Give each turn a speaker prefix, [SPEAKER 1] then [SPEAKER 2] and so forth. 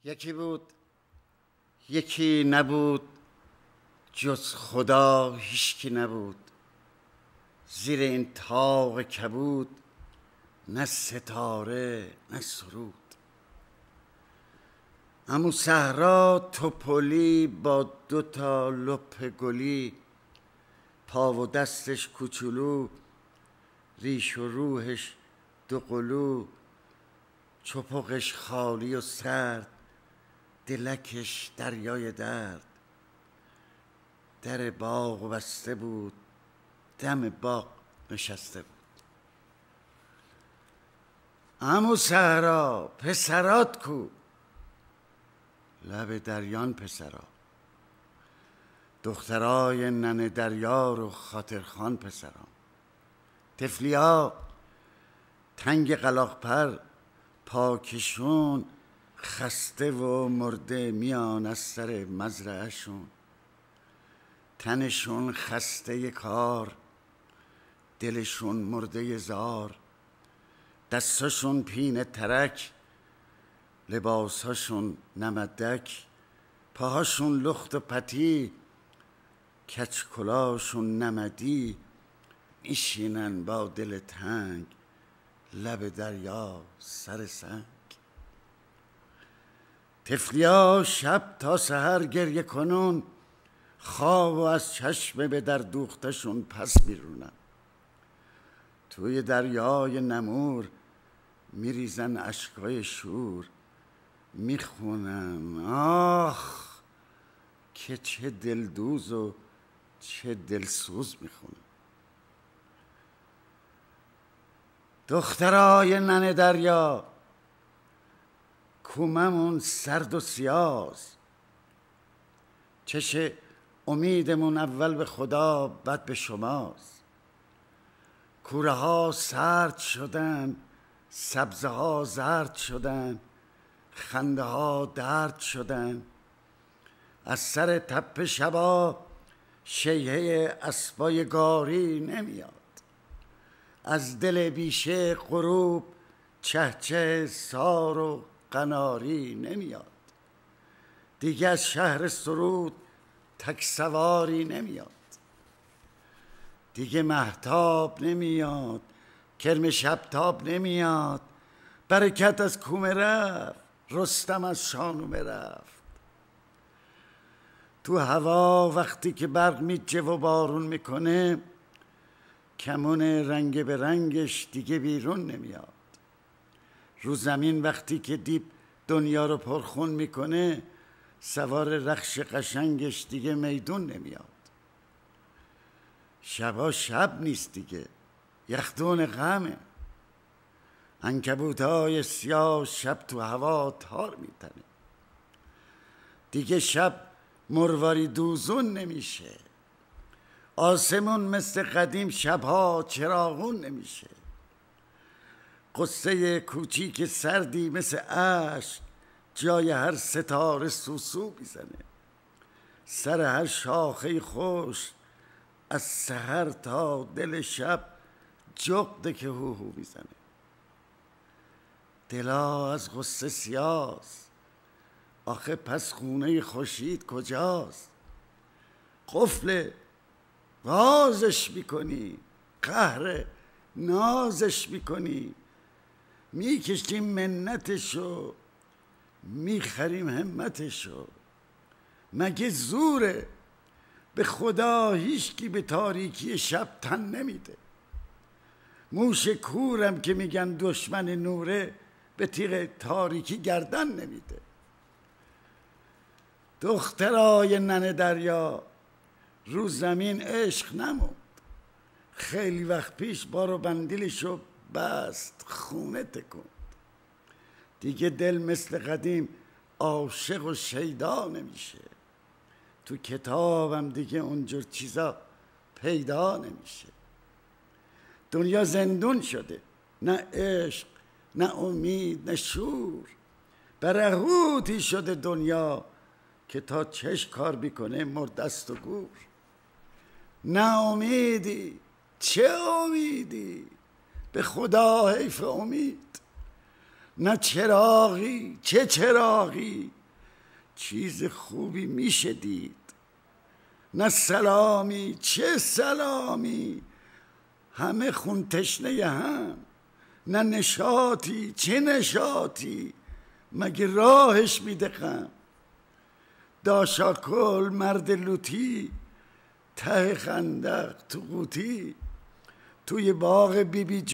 [SPEAKER 1] یکی بود یکی نبود، جز خدا هیچکی نبود. زیر این طاق کبود، نه ستاره نه سرود. عمو صحرا توپلی با 2 لپ گلی، پا و دستش کوچولو، ریش و روحش 2 قلو. چپقش خالی و سرد، دلکش دریای درد. در باغ بسته بود، دم باغ نشسته بود. عمو صحرا پسرات کو؟ لب دریان پسرا، دخترای ننه دریار و خاطرخان پسران. طفلیا تنگ قلاق پر، پاکشون خسته و مرده میان از سر مزرعهشون. تنشون خسته کار، دلشون مرده زار. دستاشون پینه ترک، لباساشون نمدک. پاهاشون لخت و پتی، کچکلاشون نمدی. میشینن با دل تنگ، لب دریا سر سنگ. طفلیا شب تا سحر گریه کنون، خواب و از چشم به در دوختشون پس بیرونن. توی دریای نمور میریزن اشکای شور. میخونن آخ که چه دلدوز و چه دلسوز میخونن. دخترای ننه دریا، کوممون سرد و سیاز. چش امیدمون اول به خدا بعد به شماست. کوره ها سرد شدن، سبزه ها زرد شدن، خنده ها درد شدن. از سر تپه شبا شیهه اسبای گاری نمیاد. از دل بیشه غروب چهچه سار و قناری نمیاد. دیگه از شهر سرود تک سواری نمیاد. دیگه مهتاب نمیاد، کرم شبتاب نمیاد. برکت از کومه رفت، رستم از شانومه رفت. تو هوا وقتی که برق میجه و بارون میکنه، کمون رنگ به رنگش دیگه بیرون نمیاد. رو زمین وقتی که دیب دنیا رو پرخون میکنه، سوار رخش قشنگش دیگه میدون نمیاد. شبا شب نیست دیگه، یخدون غمه. عنکبوتای سیاه شب تو هوا تار میتنه. دیگه شب مرواری دوزون نمیشه. آسمون مثل قدیم شبها چراغون نمیشه. قصه کوچیک سردی مثل اشک جای هر ستاره سوسو میزنه. سر هر شاخه خوش از سحر تا دل شب جغده که هوهو میزنه. دلا از غصه سیاست، آخه پس خونه خورشید کجاست؟ قفل بازش میکنی، قهر نازش میکنی. میکشیم منتشو، میخریم همتشو. مگه زوره؟ به خدا هیچکی به تاریکی شب تن نمیده. موش کورم که میگن دشمن نوره، به تیغ تاریکی گردن نمیده. دخترای ننه دریا، رو زمین عشق نموند. خیلی وقت پیش بار و بندیلشو بست، خونه تکوند. دیگه دل مثل قدیم عاشق و شیدا نمیشه. تو کتابم دیگه اونجور چیزا پیدا نمیشه. دنیا زندون شده، نه عشق نه امید نه شور. برهوتی شده دنیا که تا چش کار بیکنه مردست و گور. نه امیدی، چه امیدی؟ به خدا حیف امید. نه چراغی، چه چراغی چیز خوبی میشه دید، نه سلامی، چه سلامی همه خون تشنه هم، نه نشاطی، چه نشاطی مگه راهش میده غم. داشاکل مرد لوتی ته خندق تو قوطی، توی باغ بی بی